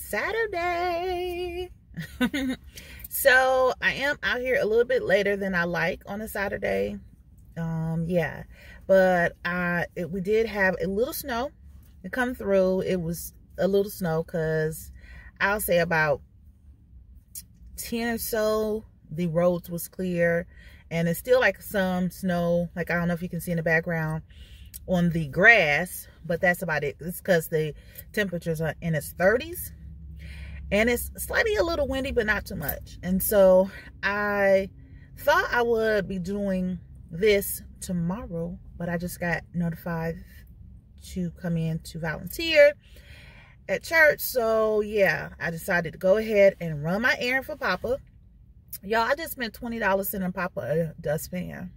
Saturday. So I am out here a little bit later than I like on a Saturday. Yeah, but we did have a little snow to come through. It was a little snow because I'll say about 10 or so, the roads was clear, and it's still like some snow, like I don't know if you can see in the background on the grass, but that's about it. It's because the temperatures are in its 30s, and it's slightly a little windy, but not too much. And so I thought I would be doing this tomorrow, but I just got notified to come in to volunteer at church. So yeah, I decided to go ahead and run my errand for Papa. Y'all, I just spent $20 sending Papa a dustpan.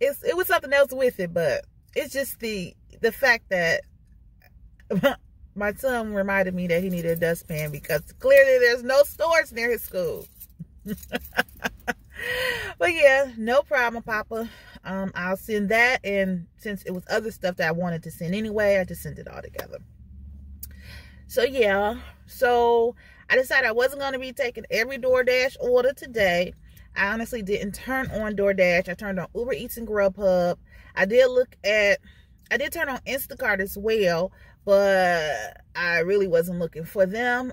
It was something else with it, but it's just the fact that my son reminded me that he needed a dustpan because clearly there's no stores near his school. But yeah, no problem, Papa. I'll send that, and since it was other stuff that I wanted to send anyway, I just sent it all together. So yeah, so I decided I wasn't going to be taking every DoorDash order today. I honestly didn't turn on DoorDash. I turned on Uber Eats and Grubhub. I did turn on Instacart as well, but I really wasn't looking for them.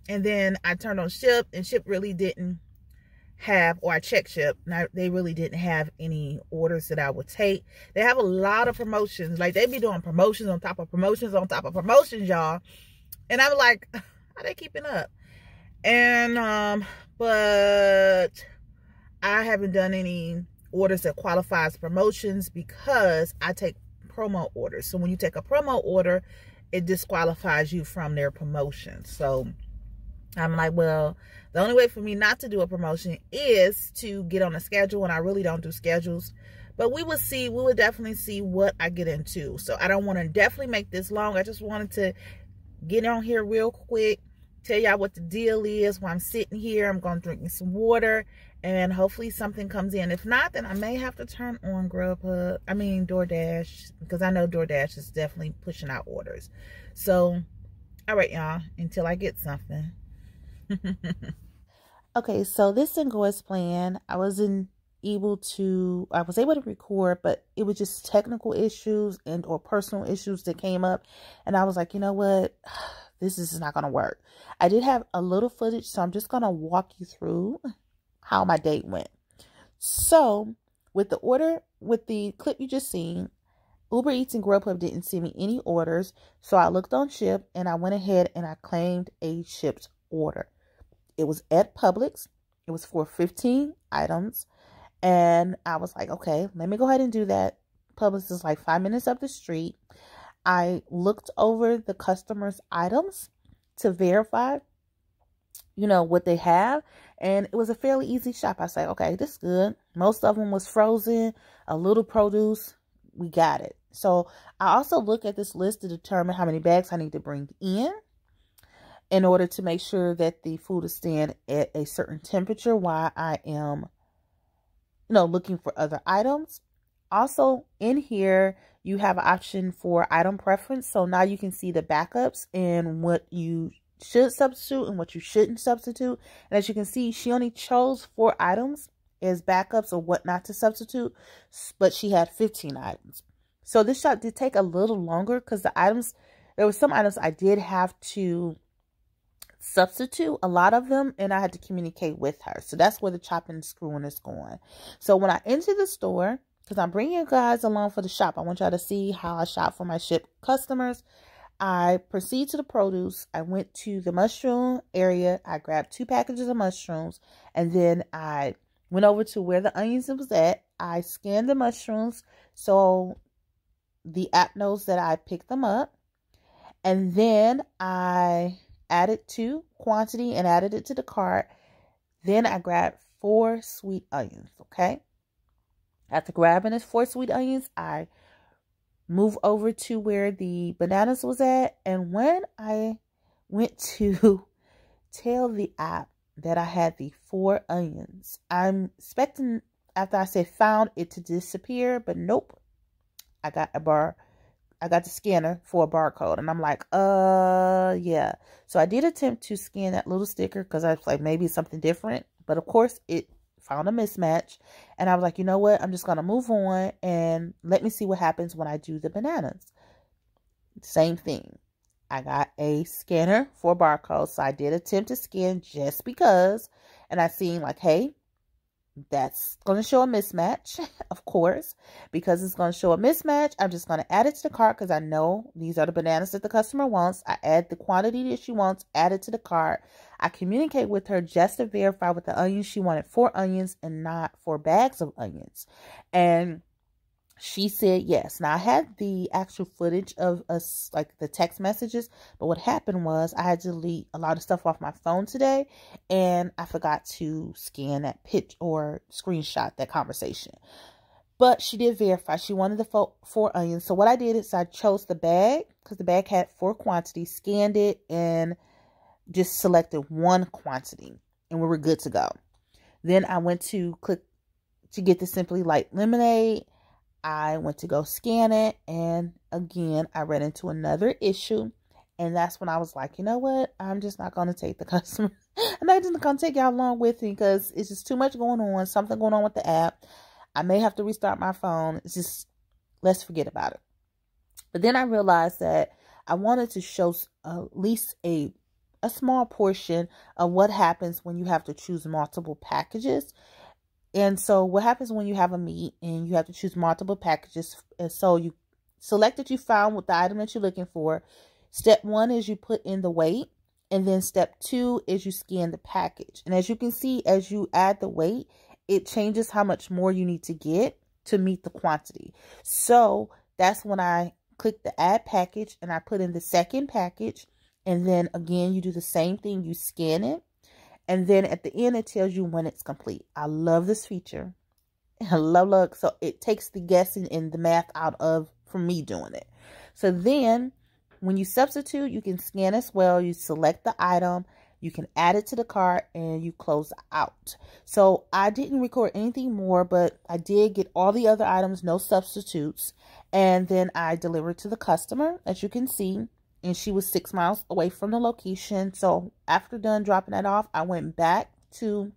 And then I turned on Ship, and Ship really didn't have, or I checked Ship, and they really didn't have any orders that I would take. They have a lot of promotions. Like, they be doing promotions on top of promotions on top of promotions, y'all. And I'm like, how they keeping up? And but I haven't done any orders that qualify as promotions because I take promo orders. So when you take a promo order, it disqualifies you from their promotion. So I'm like, well, the only way for me not to do a promotion is to get on a schedule, and I really don't do schedules. But we will see. We will definitely see what I get into. So I don't want to definitely make this long. I just wanted to get on here real quick, tell y'all what the deal is while I'm sitting here. I'm going to drink me some water, and hopefully something comes in. If not, then I may have to turn on DoorDash, because I know DoorDash is definitely pushing out orders. So, all right, y'all, until I get something. Okay, so this didn't go as planned. I was able to record, but it was just technical issues or personal issues that came up, and I was like, you know what, this is not gonna work. I did have a little footage, so I'm just gonna walk you through how my date went. So with the clip you just seen, Uber Eats and Grubhub didn't send me any orders, so I looked on Ship, and I went ahead and I claimed a shipped order. It was at Publix. It was for 15 items. And I was like, okay, let me go ahead and do that. Publix is like 5 minutes up the street. I looked over the customer's items to verify, what they have. And it was a fairly easy shop. I was like, okay, this is good. Most of them was frozen, a little produce. We got it. So I also look at this list to determine how many bags I need to bring in order to make sure that the food is staying at a certain temperature while I am, looking for other items. Also in here, you have an option for item preference. So now you can see the backups and what you should substitute and what you shouldn't substitute. And as you can see, she only chose 4 items as backups or what not to substitute, but she had 15 items. So this shop did take a little longer because there were some items I did have to substitute, a lot of them, and I had to communicate with her. So that's where the chopping and screwing is going. So when I enter the store, because I'm bringing you guys along for the shop, I want y'all to see how I shop for my Ship customers. I proceed to the produce. I went to the mushroom area. I grabbed 2 packages of mushrooms, and then I went over to where the onions was at. I scanned the mushrooms so the app knows that I picked them up, and then I added to quantity and added it to the cart. Then I grabbed 4 sweet onions. Okay. After grabbing the 4 sweet onions, I moved over to where the bananas was at. And when I went to tell the app that I had the 4 onions, I'm expecting, after I said found, it to disappear, but nope. I got a bar I got the scanner for a barcode. And I'm like, yeah. So I did attempt to scan that little sticker because I was like, maybe it's something different. But of course, it found a mismatch. And I was like, you know what? I'm just going to move on and let me see what happens when I do the bananas. Same thing. I got a scanner for barcodes. So I did attempt to scan just because. And I seen like, hey, that's going to show a mismatch, of course, because it's going to show a mismatch. I'm just going to add it to the cart because I know these are the bananas that the customer wants. I add the quantity that she wants, add it to the cart. I communicate with her just to verify with the onions. She wanted 4 onions and not 4 bags of onions. And she said yes. Now I had the actual footage of us, like the text messages, but what happened was I had to delete a lot of stuff off my phone today, and I forgot to scan that pitch or screenshot that conversation. But she did verify. She wanted the 4 onions. So what I did is I chose the bag because the bag had 4 quantities, scanned it, and just selected 1 quantity, and we were good to go. Then I went to click to get the Simply Light lemonade. I went to go scan it, and again, I ran into another issue, and that's when I was like, you know what? I'm just not going to take the customer. I'm not just going to take y'all along with me because it's just too much going on, something going on with the app. I may have to restart my phone. It's just, let's forget about it. But then I realized that I wanted to show at least a small portion of what happens when you have to choose multiple packages. And so what happens when you have a meet and you have to choose multiple packages? And so you select that you found with the item that you're looking for. Step 1 is you put in the weight. And then step 2 is you scan the package. And as you can see, as you add the weight, it changes how much more you need to get to meet the quantity. So that's when I click the add package and I put in the second package. And then again, you do the same thing. You scan it. And then at the end, it tells you when it's complete. I love this feature. I love. So it takes the guessing and the math out of from me doing it. So then when you substitute, you can scan as well. You select the item. You can add it to the cart and you close out. So I didn't record anything more, but I did get all the other items, no substitutes. And then I delivered to the customer, as you can see. And she was 6 miles away from the location. So after done dropping that off, I went back to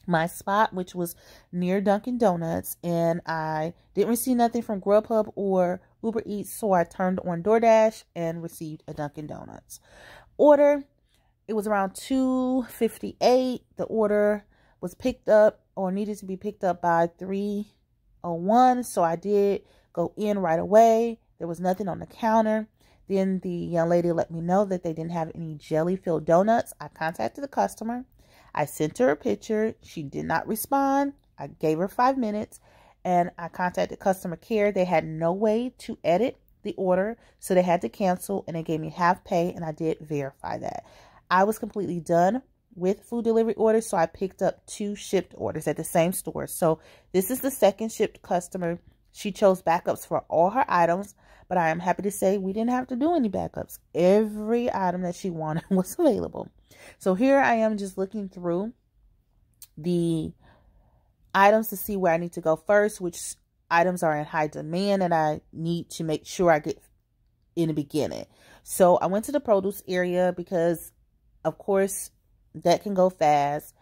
my spot, which was near Dunkin' Donuts. And I didn't receive nothing from Grubhub or Uber Eats. So I turned on DoorDash and received a Dunkin' Donuts order. It was around 2:58. The order was picked up or needed to be picked up by 3:01. So I did go in right away. There was nothing on the counter. Then the young lady let me know that they didn't have any jelly-filled donuts. I contacted the customer. I sent her a picture. She did not respond. I gave her 5 minutes, and I contacted customer care. They had no way to edit the order, so they had to cancel, and they gave me half pay, and I did verify that. I was completely done with food delivery orders, so I picked up 2 shipped orders at the same store. So this is the second shipped customer. She chose backups for all her items, but I am happy to say we didn't have to do any backups. Every item that she wanted was available. So here I am just looking through the items to see where I need to go first, which items are in high demand and I need to make sure I get in the beginning. So I went to the produce area because, of course, that can go fast.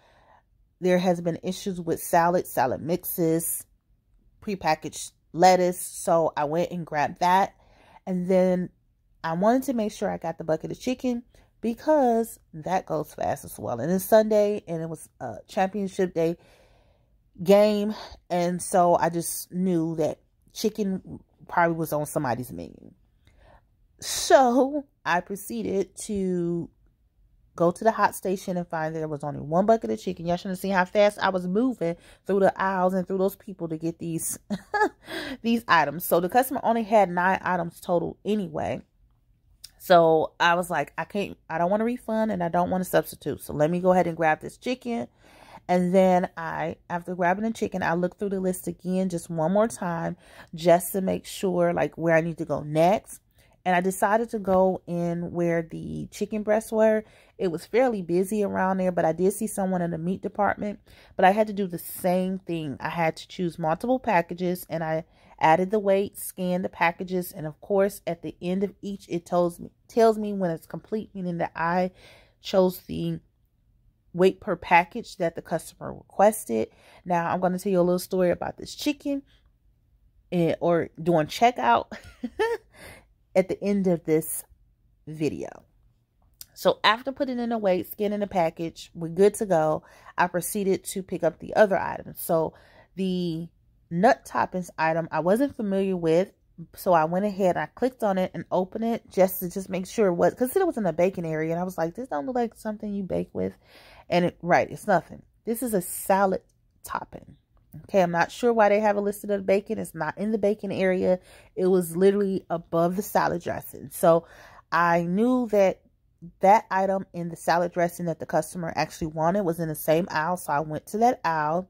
There has been issues with salad mixes, prepackaged lettuce. So I went and grabbed that. And then I wanted to make sure I got the bucket of chicken because that goes fast as well. And it's Sunday and it was a championship day game. And so I just knew that chicken probably was on somebody's menu. So I proceeded to go to the hot station and find that there was only 1 bucket of chicken. Y'all should have seen how fast I was moving through the aisles and through those people to get these these items. So the customer only had 9 items total anyway. So I was like, I don't want to refund and I don't want to substitute. So let me go ahead and grab this chicken. And then after grabbing the chicken, I looked through the list again just one more time just to make sure like where I need to go next. And I decided to go in where the chicken breasts were. It was fairly busy around there, but I did see someone in the meat department. But I had to do the same thing. I had to choose multiple packages, and I added the weight, scanned the packages, and of course, at the end of each, it tells me when it's complete, meaning that I chose the weight per package that the customer requested. Now, I'm going to tell you a little story about this chicken or doing checkout at the end of this video. So after putting in the weight, scanning the package, we're good to go. I proceeded to pick up the other items. So the nut toppings item I wasn't familiar with, so I went ahead and I clicked on it and opened it just to make sure it was, because it was in the baking area, and I was like, this don't look like something you bake with. And it's nothing. This is a salad topping. Okay, I'm not sure why they have it listed as bacon. It's not in the bacon area. It was literally above the salad dressing. So I knew that item in the salad dressing that the customer actually wanted was in the same aisle. So I went to that aisle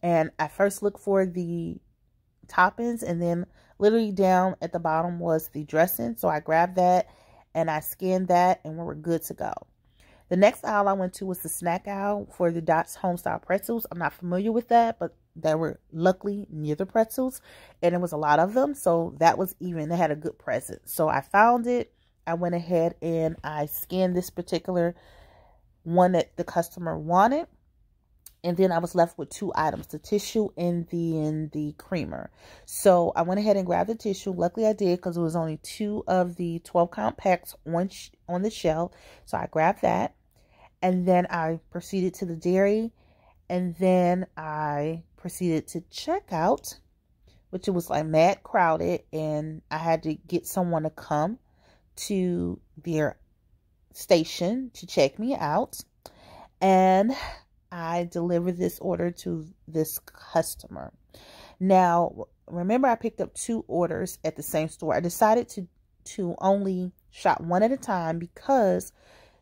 and I first looked for the toppings, and then literally down at the bottom was the dressing. So I grabbed that and I scanned that, and we were good to go. The next aisle I went to was the snack aisle for the Dots Homestyle pretzels. I'm not familiar with that, but they were luckily near the pretzels, and it was a lot of them. So that was even, they had a good present. So I found it. I went ahead and I scanned this particular one that the customer wanted. And then I was left with two items, the tissue and the creamer. So I went ahead and grabbed the tissue. Luckily I did, because it was only 2 of the 12-count packs on the shelf. So I grabbed that. And then I proceeded to the dairy. And then I proceeded to check out, which it was like mad crowded. And I had to get someone to come to their station to check me out. And I delivered this order to this customer. Now, remember I picked up 2 orders at the same store. I decided to only shop one at a time because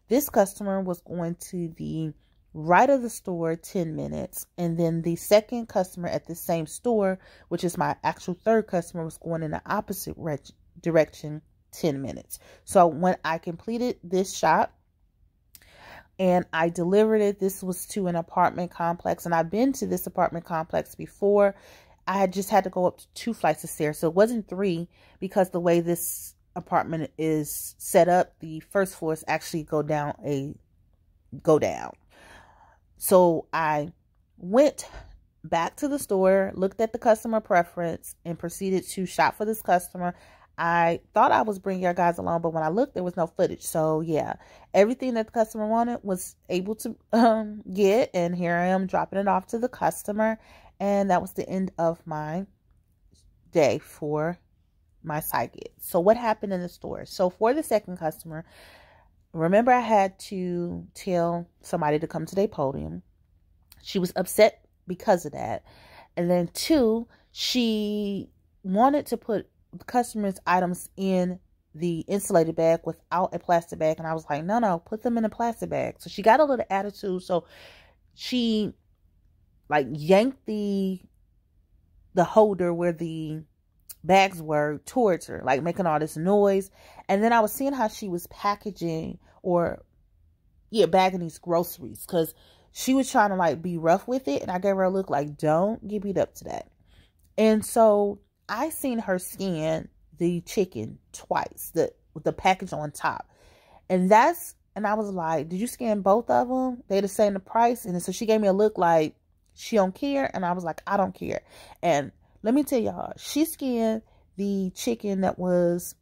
this customer was going to the right of the store 10 minutes. And then the second customer at the same store, which is my actual third customer, was going in the opposite direction 10 minutes. So when I completed this shop, and I delivered it, this was to an apartment complex. And I've been to this apartment complex before. I had just had to go up to 2 flights of stairs. So it wasn't 3, because the way this apartment is set up, the first floors actually go down. So I went back to the store, looked at the customer preference, and proceeded to shop for this customer. I thought I was bringing your guys along, but when I looked, there was no footage. So yeah, everything that the customer wanted was able to get, and here I am dropping it off to the customer. And that was the end of my day for my side gig. So what happened in the store? So for the second customer, remember I had to tell somebody to come to their podium. She was upset because of that. And then 2, she wanted to put the customer's items in the insulated bag without a plastic bag, and I was like, no, put them in a plastic bag. So she got a little attitude, so she like yanked the holder where the bags were towards her, like making all this noise. And then I was seeing how she was packaging bagging these groceries, because she was trying to like be rough with it, and I gave her a look like, don't get beat up to that. And so I seen her scan the chicken twice, the package on top. And I was like, did you scan both of them? They the same the price. And so she gave me a look like she don't care. And I was like, I don't care. And let me tell y'all, she scanned the chicken that was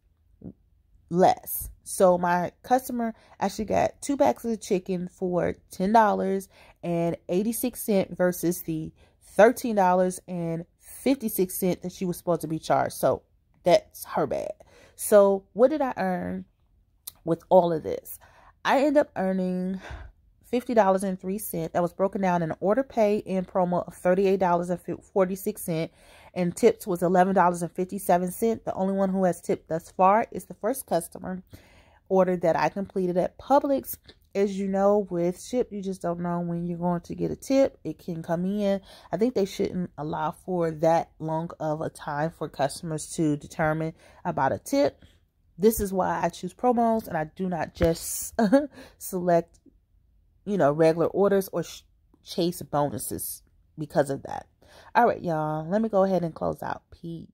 less. So my customer actually got 2 packs of the chicken for $10.86 versus the $13.56 that she was supposed to be charged. So that's her bad. So what did I earn with all of this? I ended up earning $50.03. That was broken down in an order pay and promo of $38.46, and tips was $11.57. The only one who has tipped thus far is the first customer order that I completed at Publix. As you know, with Ship, you just don't know when you're going to get a tip. It can come in. I think they shouldn't allow for that long of a time for customers to determine about a tip. This is why I choose promos, and I do not just select, regular orders or chase bonuses because of that. All right, y'all. Let me go ahead and close out. Peace.